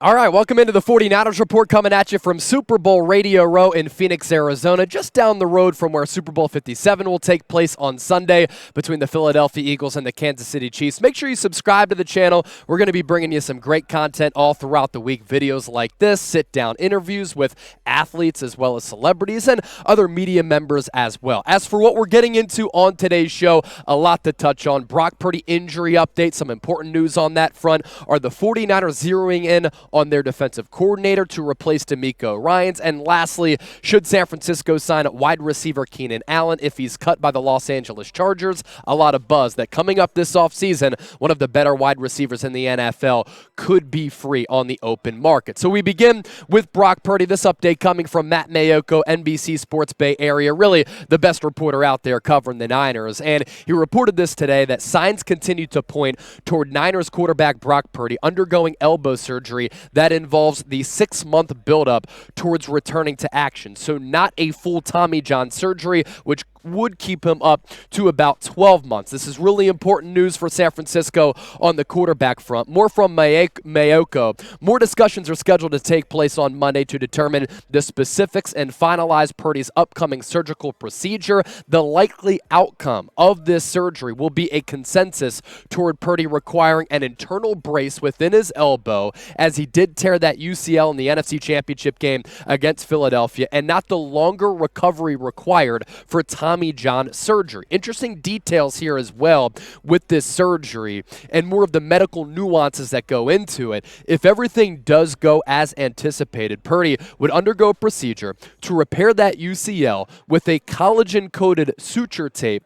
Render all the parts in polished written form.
All right, welcome into the 49ers Report, coming at you from Super Bowl Radio Row in Phoenix, Arizona, just down the road from where Super Bowl 57 will take place on Sunday between the Philadelphia Eagles and the Kansas City Chiefs. Make sure you subscribe to the channel. We're going to be bringing you some great content all throughout the week, videos like this, sit-down interviews with athletes as well as celebrities and other media members as well. As for what we're getting into on today's show, a lot to touch on. Brock Purdy injury update, some important news on that front. Are the 49ers zeroing in on their defensive coordinator to replace Demeco Ryans? And lastly, should San Francisco sign wide receiver Keenan Allen if he's cut by the Los Angeles Chargers? A lot of buzz that coming up this offseason, one of the better wide receivers in the NFL could be free on the open market. So we begin with Brock Purdy. This update coming from Matt Mayoko, NBC Sports Bay Area, really the best reporter out there covering the Niners. And he reported this today that signs continue to point toward Niners quarterback Brock Purdy undergoing elbow surgery that involves the 6-month buildup towards returning to action. So not a full Tommy John surgery, which would keep him up to about 12 months. This is really important news for San Francisco on the quarterback front. More from Mayoko. More discussions are scheduled to take place on Monday to determine the specifics and finalize Purdy's upcoming surgical procedure. The likely outcome of this surgery will be a consensus toward Purdy requiring an internal brace within his elbow, as he did tear that UCL in the NFC Championship game against Philadelphia, and not the longer recovery required for Tommy John surgery. Interesting details here as well with this surgery and more of the medical nuances that go into it. If everything does go as anticipated, Purdy would undergo a procedure to repair that UCL with a collagen-coated suture tape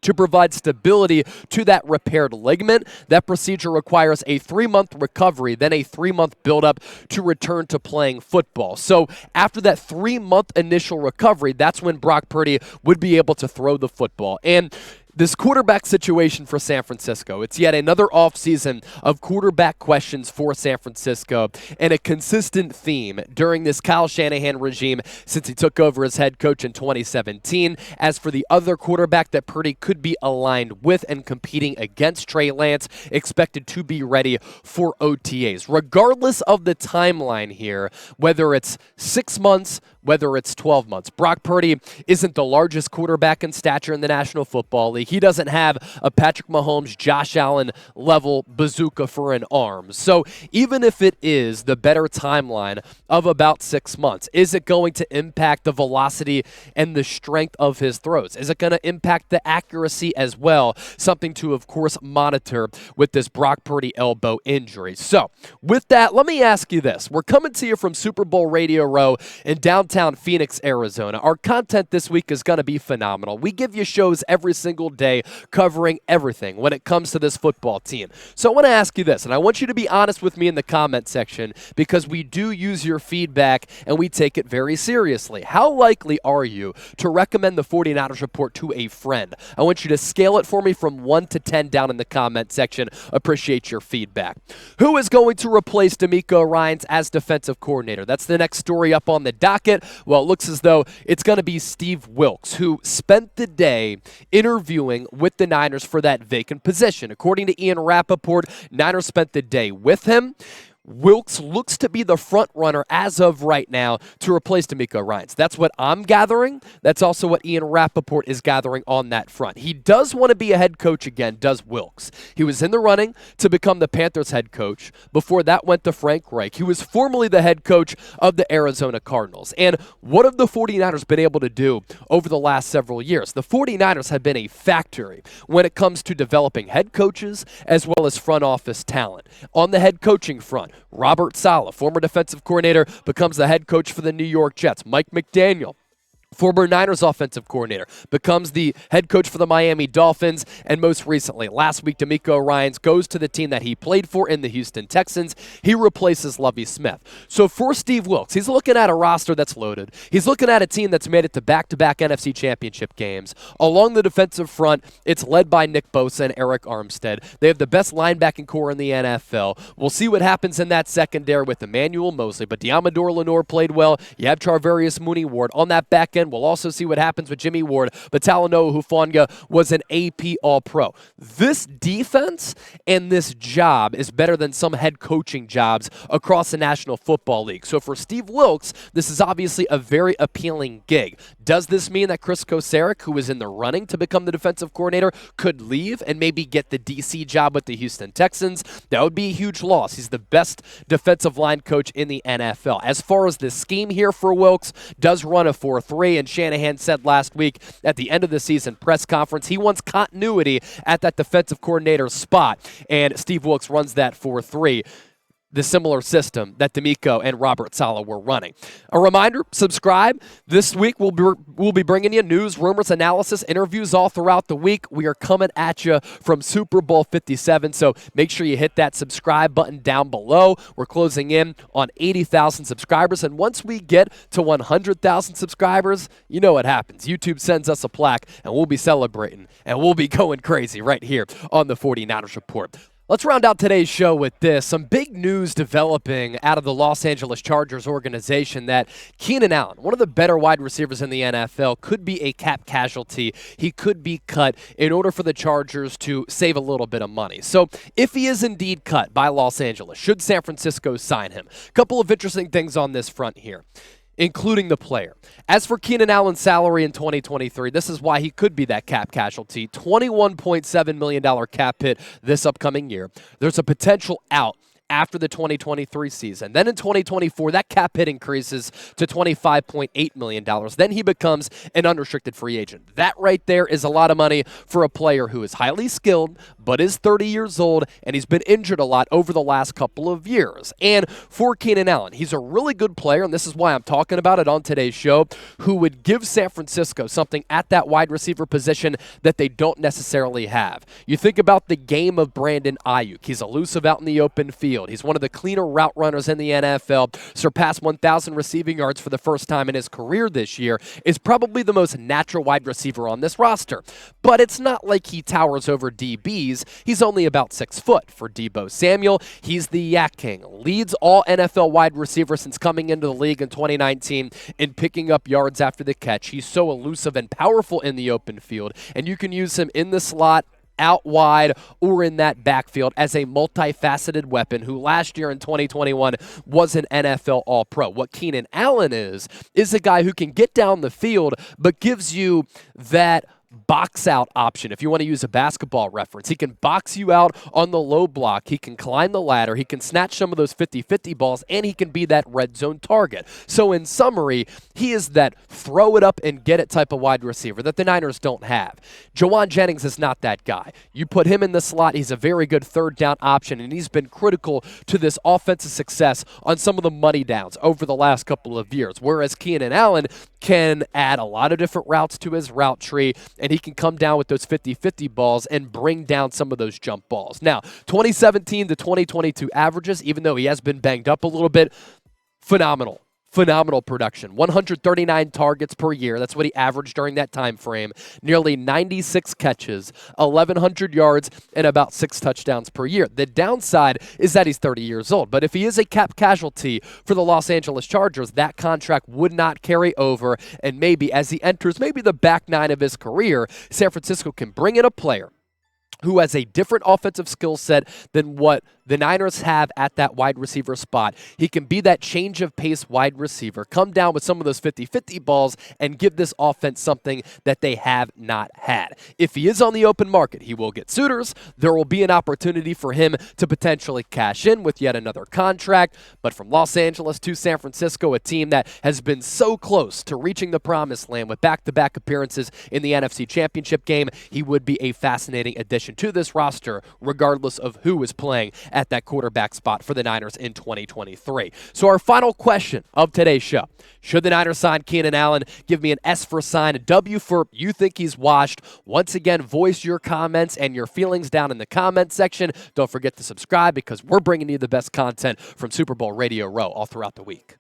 to provide stability to that repaired ligament. That procedure requires a 3-month recovery, then a 3-month buildup to return to playing football. So after that 3-month initial recovery, that's when Brock Purdy would be able to throw the football. And this quarterback situation for San Francisco, it's yet another offseason of quarterback questions for San Francisco, and a consistent theme during this Kyle Shanahan regime since he took over as head coach in 2017. As for the other quarterback that Purdy could be aligned with and competing against, Trey Lance, expected to be ready for OTAs. Regardless of the timeline here, whether it's 6 months, whether it's 12 months. Brock Purdy isn't the largest quarterback in stature in the National Football League. He doesn't have a Patrick Mahomes, Josh Allen level bazooka for an arm. So even if it is the better timeline of about 6 months, is it going to impact the velocity and the strength of his throws? Is it going to impact the accuracy as well? Something to, of course, monitor with this Brock Purdy elbow injury. So with that, let me ask you this. We're coming to you from Super Bowl Radio Row in downtown Phoenix, Arizona. Our content this week is going to be phenomenal. We give you shows every single day covering everything when it comes to this football team. So I want to ask you this, and I want you to be honest with me in the comment section, because we do use your feedback and we take it very seriously. How likely are you to recommend the 49ers Report to a friend? I want you to scale it for me from 1 to 10 down in the comment section. Appreciate your feedback. Who is going to replace Demeco Ryans as defensive coordinator? That's the next story up on the docket. Well, it looks as though it's going to be Steve Wilks, who spent the day interviewing with the Niners for that vacant position. According to Ian Rappaport, Niners spent the day with him. Wilks looks to be the front runner as of right now to replace Demeco Ryans. That's what I'm gathering. That's also what Ian Rappaport is gathering on that front. He does want to be a head coach again, does Wilks. He was in the running to become the Panthers head coach. Before that went to Frank Reich. He was formerly the head coach of the Arizona Cardinals. And what have the 49ers been able to do over the last several years? The 49ers have been a factory when it comes to developing head coaches as well as front office talent. On the head coaching front, Robert Saleh, former defensive coordinator, becomes the head coach for the New York Jets. Mike McDaniel, former Niners offensive coordinator, becomes the head coach for the Miami Dolphins. And most recently, last week, Demeco Ryans goes to the team that he played for in the Houston Texans. He replaces Lovie Smith. So for Steve Wilks, he's looking at a roster that's loaded. He's looking at a team that's made it to back-to-back NFC Championship games. Along the defensive front, it's led by Nick Bosa and Eric Armstead. They have the best linebacking core in the NFL. We'll see what happens in that secondary with Emmanuel Mosley, but Diamador Lenore played well. You have Charvarius Mooney-Ward on that back weekend. We'll also see what happens with Jimmy Ward, but Talanoa Hufanga was an AP All-Pro. This defense and this job is better than some head coaching jobs across the National Football League. So for Steve Wilks, this is obviously a very appealing gig. Does this mean that Chris Kocurek, who is in the running to become the defensive coordinator, could leave and maybe get the DC job with the Houston Texans? That would be a huge loss. He's the best defensive line coach in the NFL. As far as the scheme here for Wilks, does run a 4-3, and Shanahan said last week at the end of the season press conference he wants continuity at that defensive coordinator spot, and Steve Wilks runs that 4-3. The similar system that Demeco and Robert Saleh were running. A reminder, subscribe. This week we'll be bringing you news, rumors, analysis, interviews all throughout the week. We are coming at you from Super Bowl 57, so make sure you hit that subscribe button down below. We're closing in on 80,000 subscribers, and once we get to 100,000 subscribers, you know what happens. YouTube sends us a plaque, and we'll be celebrating, and we'll be going crazy right here on the 49ers Report. Let's round out today's show with this. Some big news developing out of the Los Angeles Chargers organization that Keenan Allen, one of the better wide receivers in the NFL, could be a cap casualty. He could be cut in order for the Chargers to save a little bit of money. So if he is indeed cut by Los Angeles, should San Francisco sign him? A couple of interesting things on this front here, including the player. As for Keenan Allen's salary in 2023, this is why he could be that cap casualty. $21.7 million cap hit this upcoming year. There's a potential out after the 2023 season. Then in 2024, that cap hit increases to $25.8 million. Then he becomes an unrestricted free agent. That right there is a lot of money for a player who is highly skilled, but is 30 years old, and he's been injured a lot over the last couple of years. And for Keenan Allen, he's a really good player, and this is why I'm talking about it on today's show, who would give San Francisco something at that wide receiver position that they don't necessarily have. You think about the game of Brandon Aiyuk. He's elusive out in the open field. He's one of the cleaner route runners in the NFL, surpassed 1,000 receiving yards for the first time in his career this year, is probably the most natural wide receiver on this roster. But it's not like he towers over DBs. He's only about 6 foot. For Deebo Samuel, he's the Yak King, leads all NFL wide receivers since coming into the league in 2019 in picking up yards after the catch. He's so elusive and powerful in the open field, and you can use him in the slot, out wide, or in that backfield as a multifaceted weapon who last year in 2021 was an NFL All-Pro. What Keenan Allen is a guy who can get down the field but gives you that box out option. If you want to use a basketball reference, he can box you out on the low block. He can climb the ladder. He can snatch some of those 50-50 balls, and he can be that red zone target. So in summary, he is that throw it up and get it type of wide receiver that the Niners don't have. Jawan Jennings is not that guy. You put him in the slot, he's a very good third down option, and he's been critical to this offensive success on some of the money downs over the last couple of years, whereas Keenan Allen can add a lot of different routes to his route tree, and he can come down with those 50-50 balls and bring down some of those jump balls. Now, 2017 to 2022 averages, even though he has been banged up a little bit, phenomenal. Phenomenal production. 139 targets per year. That's what he averaged during that time frame. Nearly 96 catches, 1,100 yards, and about 6 touchdowns per year. The downside is that he's 30 years old. But if he is a cap casualty for the Los Angeles Chargers, that contract would not carry over. And maybe as he enters maybe the back nine of his career, San Francisco can bring in a player who has a different offensive skill set than what the Niners have at that wide receiver spot. He can be that change of pace wide receiver, come down with some of those 50-50 balls, and give this offense something that they have not had. If he is on the open market, he will get suitors. There will be an opportunity for him to potentially cash in with yet another contract. But from Los Angeles to San Francisco, a team that has been so close to reaching the promised land with back-to-back appearances in the NFC Championship game, he would be a fascinating addition to this roster, regardless of who is playing at that quarterback spot for the Niners in 2023. So our final question of today's show: should the Niners sign Keenan Allen? Give me an S for sign, a W for you think he's washed. Once again, voice your comments and your feelings down in the comment section. Don't forget to subscribe because we're bringing you the best content from Super Bowl Radio Row all throughout the week.